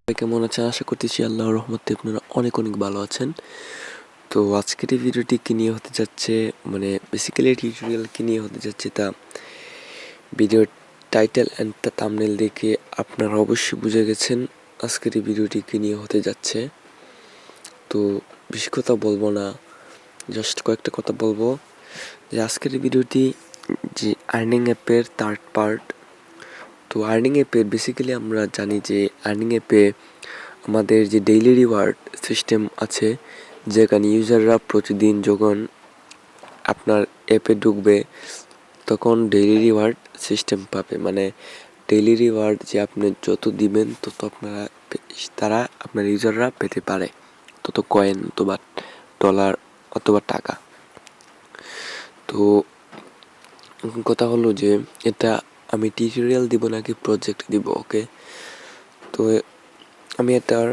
সবাই কেমন আছেন? আশা করতেছি আল্লাহর রহমতে আপনারা অনেক ভালো আছেন। তো আজকের এই ভিডিওটি কি নিয়ে হতে যাচ্ছে, বেসিক্যালি টিউটোরিয়াল কি নিয়ে হতে যাচ্ছে তা ভিডিওর টাইটেল অ্যান্ড দ্য থাম্বনেল দেখে আপনারা অবশ্যই বুঝে গেছেন আজকের এই ভিডিওটি কি নিয়ে হতে যাচ্ছে। তো বেশি কথা বলবো না, জাস্ট কয়েকটা কথা বলবো যে আজকের এই ভিডিওটি যে আর্নিং অ্যাপের থার্ড পার্ট। তো আর্নিং অ্যাপে বেসিক্যালি আমরা জানি যে আর্নিং অ্যাপে আমাদের যে ডেইলি রিওয়ার্ড সিস্টেম আছে, যেখানে ইউজাররা প্রতিদিন যখন আপনার অ্যাপে ঢুকবে তখন ডেইলি রিওয়ার্ড সিস্টেম পাবে। ডেইলি রিওয়ার্ড যে আপনি যত দিবেন তত তারা আপনার ইউজাররা পেতে পারে, তত কয়েন অথবা ডলার অথবা টাকা। তো কথা হলো যে এটা আমি টিউটোরিয়াল দিব নাকি প্রজেক্ট দিব। ওকে, তো আমি এটার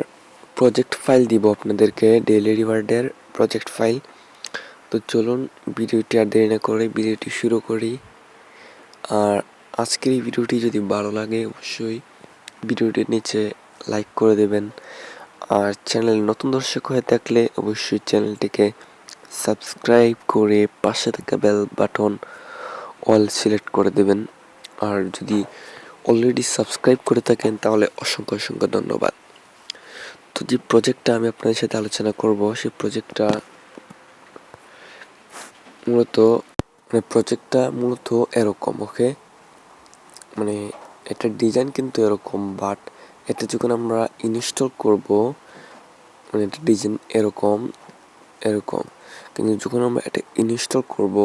প্রজেক্ট ফাইল দিব আপনাদেরকে, ডেইলি রিওয়ার্ডের প্রজেক্ট ফাইল। তো চলুন ভিডিওটি আর দেরি না করে ভিডিওটি শুরু করি। আর আজকের এই ভিডিওটি যদি ভালো লাগে অবশ্যই ভিডিওটির নিচে লাইক করে দেবেন। আর চ্যানেল নতুন দর্শক হয়ে থাকলে অবশ্যই চ্যানেলটিকে সাবস্ক্রাইব করে পাশে থাকা বেল বাটন অল সিলেক্ট করে দেবেন। আর যদি অলরেডি সাবস্ক্রাইব করে থাকেন তাহলে অসংখ্য ধন্যবাদ। তো যে প্রজেক্টটা আমি আপনাদের সাথে আলোচনা করব সেই প্রজেক্টটা মূলত এরকম। ওকে, এটার ডিজাইন কিন্তু এরকম, বাট এটা যখন আমরা ইনস্টল করব এটা ডিজাইন এরকম এরকম কিন্তু যখন আমরা এটা ইনস্টল করব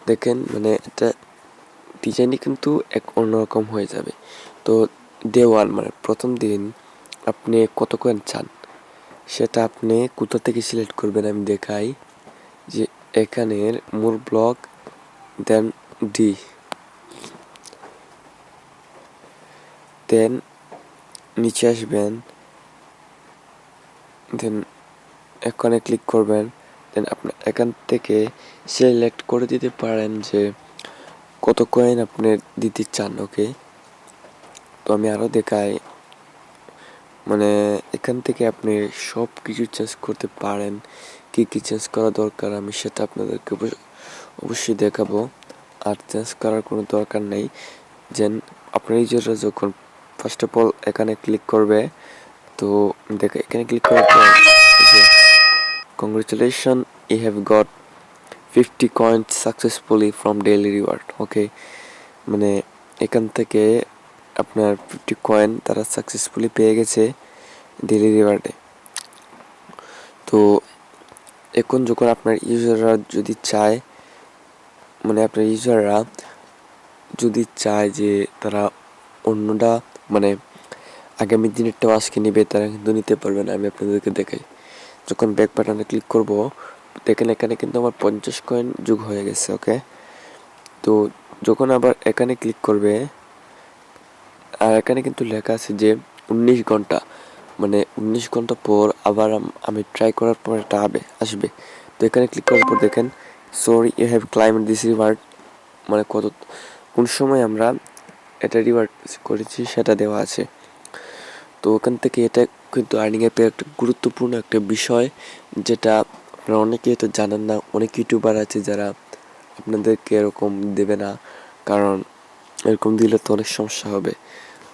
দেখেন এটা ডিজাইনই কিন্তু এক অন্যরকম হয়ে যাবে। তো ডে ওয়ান প্রথম দিন আপনি কত কয়েন চান সেটা আপনি কোথা থেকে সিলেক্ট করবেন আমি দেখাই। যে এখানের মূল ব্লক, দেন ডি, দেন নিচে আসবেন, দেন এখানে ক্লিক করবেন। দেন আপনি এখান থেকে সিলেক্ট করে দিতে পারেন যে কত কয়েন আপনি দিতে চান। ওকে, তো আমি আরও দেখাই। এখান থেকে আপনি সব কিছু চেঞ্জ করতে পারেন, কি কি চেঞ্জ করা দরকার আমি সেটা আপনাদেরকে অবশ্যই দেখাবো। আর চেঞ্জ করার কোনো দরকার নেই। আপনার ইউজাররা যখন ফার্স্ট অফ অল এখানে ক্লিক করবে, তো এখানে ক্লিক করার পর congratulation, you have got 50 coins successfully from daily reward. Okay, এখান থেকে আপনার 50 কয়েন তারা সাকসেসফুলি পেয়ে গেছে ডেইলি রিওয়ার্ডে। তো এখন যখন আপনার ইউজাররা যদি চায় যে তারা অন্যটা আগামী দিনেরটাও আজকে নিবে, তারা কিন্তু নিতে পারবে না। আমি আপনাদেরকে দেখাই। যখন ব্যাক বাটনে ক্লিক করব দেখেন এখানে কিন্তু আমার 50 কয়েন যোগ হয়ে গেছে। ওকে, তো যখন আবার এখানে ক্লিক করবে আর এখানে কিন্তু লেখা আছে যে 19 ঘন্টা 19 ঘন্টা পর আবার আমি ট্রাই করার পর এটা আসবে। তো এখানে ক্লিক করার পর দেখেন sorry you have claimed this reward, কোন সময় আমরা এটা রিওয়ার্ড করেছি সেটা দেওয়া আছে। তো ওখান থেকে এটা কিন্তু আর্নিং অ্যাপের একটা গুরুত্বপূর্ণ একটা বিষয়, যেটা আপনারা অনেকেই তো জানেন না। অনেক ইউটিউবার আছে যারা আপনাদেরকে এরকম দেবে না, কারণ এরকম দিলে তো অনেক সমস্যা হবে।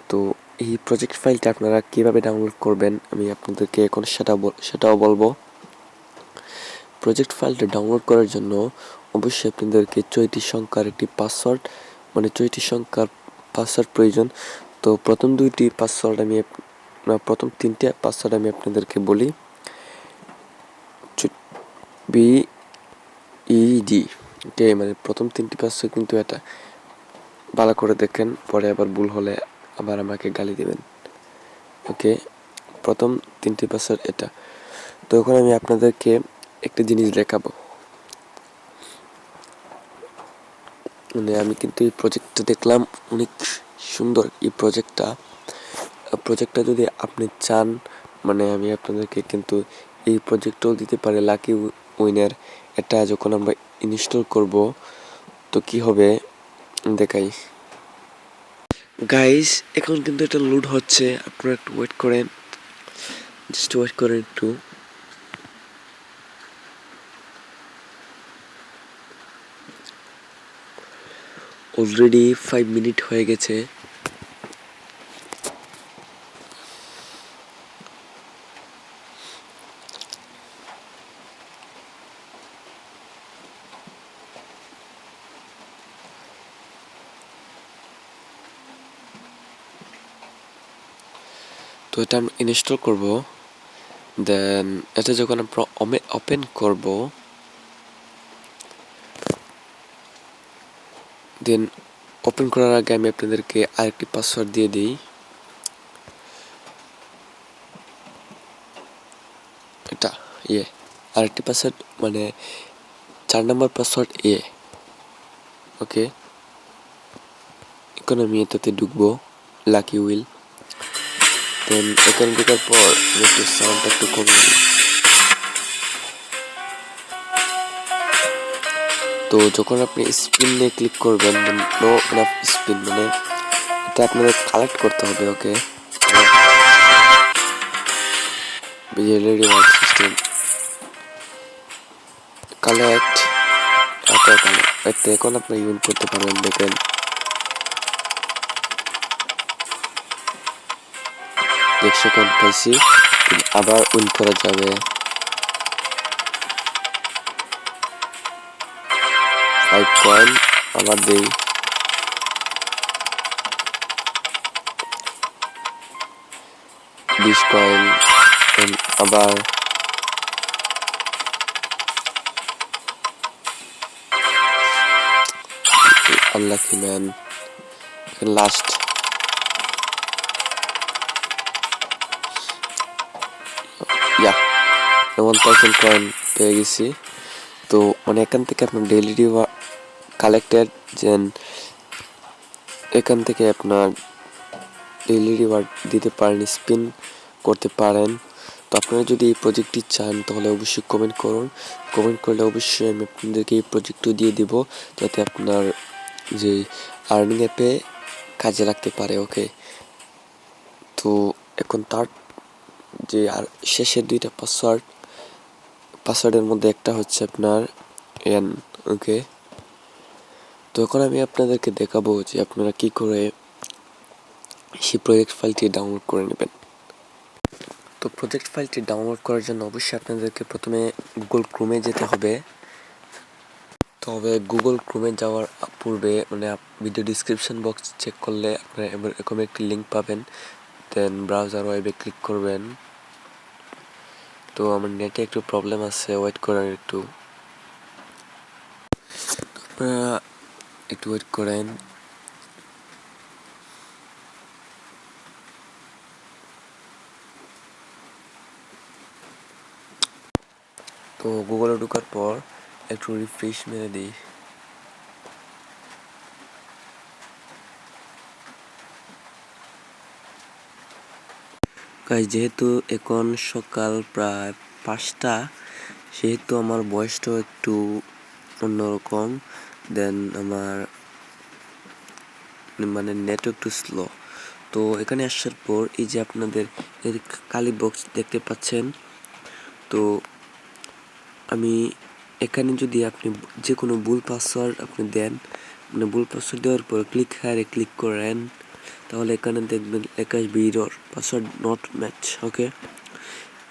তো এই প্রজেক্ট ফাইলটা আপনারা কীভাবে ডাউনলোড করবেন আমি আপনাদেরকে এখন সেটাও বলবো। প্রজেক্ট ফাইলটা ডাউনলোড করার জন্য অবশ্যই আপনাদেরকে 64 সংখ্যার একটি পাসওয়ার্ড 64 সংখ্যার পাসওয়ার্ড প্রয়োজন। তো প্রথম 3টে পাসওয়ার্ড আমি আপনাদেরকে বলি। BED, ওকে, প্রথম 3টি পাসওয়ার্ড কিন্তু এটা ভালো করে দেখেন, পরে আবার ভুল হলে আবার আমাকে গালি দেবেন। ওকে, প্রথম 3টি পাসওয়ার্ড এটা। তো এখন আমি আপনাদেরকে একটা জিনিস দেখাবো। আমি কিন্তু এই প্রজেক্টটা দেখলাম, অনেক সুন্দর এই প্রজেক্টটা যদি আপনি চান আমি আপনাদেরকে কিন্তু এই প্রজেক্টটাও দিতে পারি, লাকি উইনার। এটা যখন আমরা ইনস্টল করব তো কি হবে দেখাই। গাইস এখন কিন্তু এটা লোড হচ্ছে, আপনারা একটু ওয়েট করেন, জাস্ট ওয়েট করেন একটু। অলরেডি 5 মিনিট হয়ে গেছে। তো এটা আমি ইনস্টল করব, দেন এটা যখন আমরা ওপেন করব, দেন ওপেন করার আগে আমি আপনাদেরকে আরেকটি পাসওয়ার্ড দিয়ে দিই। এটা আরেকটি পাসওয়ার্ড মানে 4 নম্বর পাসওয়ার্ড ওকে। এখন আমি এটাতে ঢুকবো, লাকি উইল। দেন এখানে ঢোকার পর একটু সাউন্ডটা একটু কমিয়ে দিই। তো যখন আপনি স্পিন নিয়ে ক্লিক করবেন, নো এনাফ স্পিন মানে এটা আপনাদের কালেক্ট করতে হবে, ওকে। বিজলি রিওয়ার্ড সিস্টেম কালেক্ট, এটা এখন আপনি ইউজ করতে পারবেন। দেখেন 1 সেকেন্ড পাইছি, আবার উইন করা যাবে। 5 পয়েন্ট আবার দেই। কয়েন আবার আনলাকি ম্যান। লাস্ট 1000 কয়েন পেয়ে গেছি। তো মানে এখান থেকে আপনার ডেইলি রিওয়ার্ড কালেক্টেড, যেন এখান থেকে আপনার ডেইলি রিওয়ার্ড দিতে পারেন, স্পিন করতে পারেন। তো আপনারা যদি এই প্রজেক্টটি চান তাহলে অবশ্যই কমেন্ট করুন। কমেন্ট করলে অবশ্যই আমি আপনাদেরকে এই প্রজেক্টও দিয়ে দিব, যাতে আপনার যে আর্নিং অ্যাপে কাজে লাগতে পারে, ওকে। তো এখন তার যে আর শেষের 2টা পাসওয়ার্ডের মধ্যে একটা হচ্ছে আপনার ওকে। তো এখন আমি আপনাদেরকে দেখাবো যে আপনারা কি করে সেই প্রজেক্ট ফাইলটি ডাউনলোড করে নেবেন। তো প্রজেক্ট ফাইলটি ডাউনলোড করার জন্য অবশ্যই আপনাদেরকে প্রথমে গুগল ক্রোমে যেতে হবে। তবে গুগল ক্রোমে যাওয়ার পূর্বে মানে ভিডিও ডিসক্রিপশন বক্স চেক করলে আপনারা এরকম একটি লিঙ্ক পাবেন, দেন ব্রাউজার ওয়েবে ক্লিক করবেন। তো আমার নেটে একটু প্রবলেম আছে, ওয়েট করেন একটু, আপনারা একটু ওয়েট করেন। তো গুগলে ঢোকার পর একটু রিফ্রেশ মেরে দিই। গাইস যেহেতু এখন সকাল প্রায় 5টা, সেহেতু আমার বয়সটাও একটু অন্যরকম, দেন আমার মানে নেটও একটু স্লো। তো এখানে আসার পর এই যে আপনাদের এই কালি বক্স দেখতে পাচ্ছেন, তো আমি এখানে যদি আপনি যে কোনো ভুল পাসওয়ার্ড আপনি দেন, মানে ভুল পাসওয়ার্ড দেওয়ার পর ক্লিক করেন, তাহলে এখানে দেখবেন লেখা আসবে এরর, পাসওয়ার্ড নট ম্যাচ, ওকে।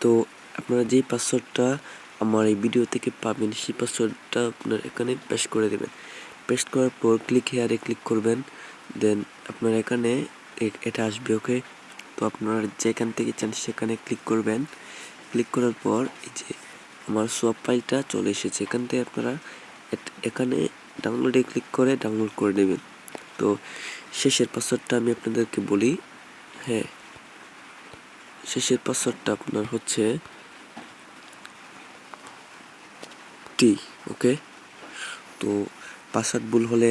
তো আপনারা যেই পাসওয়ার্ডটা আমার এই ভিডিও থেকে পাবেন সেই পাসওয়ার্ডটা আপনার এখানে পেস্ট করে দেবেন। পেস্ট করার পর ক্লিক করবেন, দেন আপনার এখানে এটা আসবে, ওকে। তো আপনারা যেখান থেকে চান সেখানে ক্লিক করবেন। ক্লিক করার পর এই যে আমার সোয়াপ ফাইলটা চলে এসেছে, এখান থেকে আপনারা এখানে ডাউনলোডে ক্লিক করে ডাউনলোড করে নেবেন। তো শেষের পাসওয়ার্ডটা আমি আপনাদেরকে বলি, হ্যাঁ, শেষের পাসওয়ার্ডটা আপনার হচ্ছে ওকে। তো পাসওয়ার্ড ভুল হলে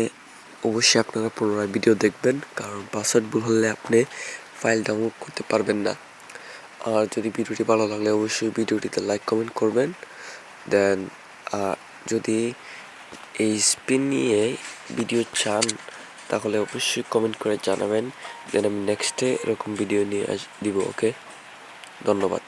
অবশ্যই আপনারা পুনরায় ভিডিও দেখবেন, কারণ পাসওয়ার্ড ভুল হলে আপনি ফাইল ডাউনলোড করতে পারবেন না। আর যদি ভিডিওটি ভালো লাগলে অবশ্যই ভিডিওটিতে লাইক কমেন্ট করবেন। দেন যদি এই স্পিন নিয়ে ভিডিও চান তাহলে অবশ্যই কমেন্ট করে জানাবেন, দেন আমি নেক্সটে এরকম ভিডিও নিয়ে দিব। ওকে, ধন্যবাদ।